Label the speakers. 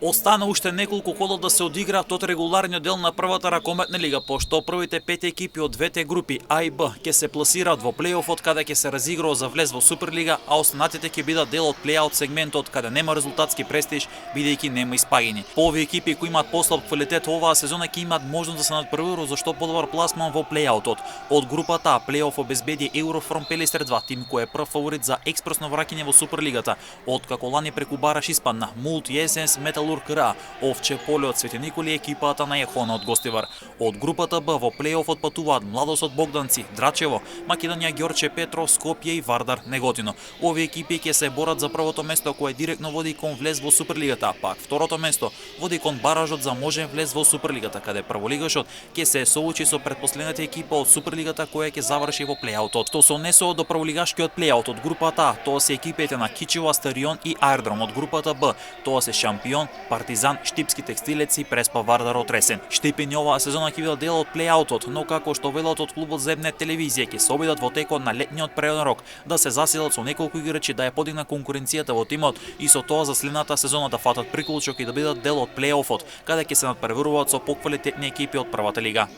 Speaker 1: Остана уште неколку кола да се одиграат од регуларниот дел на првата ракометна лига, пошто првите 5 екипи од двете групи А и Б ќе се пласираат во плејофот каде ќе се разигрува за влез во Суперлига, а останатите ќе бидат дел од плејаут сегментот каде нема резултатски престиж бидејќи нема испаѓања. По овие екипи кои имаат послаб квалитет оваа сезона ќе имаат можност да се надпреваруваат за што подобар пласман во плејаутот. Од групата А плејоф обезбеди Еврофром Пелистер 2, тим кој е прв фаворит за експресно враќање во Суперлигата, откако лани преку Бараш испадна Мулт Есенс Металург КРА, Овче поле од Свети Николи екипата на Јахона од Гостивар. Од групата Б во плејофот патуваат Младост од Богданци, Драчево, Македонија Ѓорче Петров, Скопје и Вардар Неготино. Овие екипи ќе се борат за првото место кое директно води кон влез во Суперлигата, пак второто место води кон баражот за можен влез во Суперлигата, каде прволигашот ќе се соочи со претпоследната екипа од Суперлигата која ќе заврши во плејаутот. Што се однесува до прволигашкиот плејаут од групата А, тоа се екипите на Кичево, Астарион и Аердром. Од групата Б, тоа се Шампион, Партизан, Штипски текстилец и Преспа Вардар од Ресен. Штипини оваа сезона ќе бидат дел од плејаутот, но како што велат од клубот за ебнет телевизија ќе се обидат во текот на летниот природен рок да се засилат со неколку играчи да ја подигна конкуренцијата во тимот и со тоа за следната сезона да фатат приклучок и да бидат дел од плејофот, каде ќе се надпреваруваат со поквалитетни екипи од првата лига.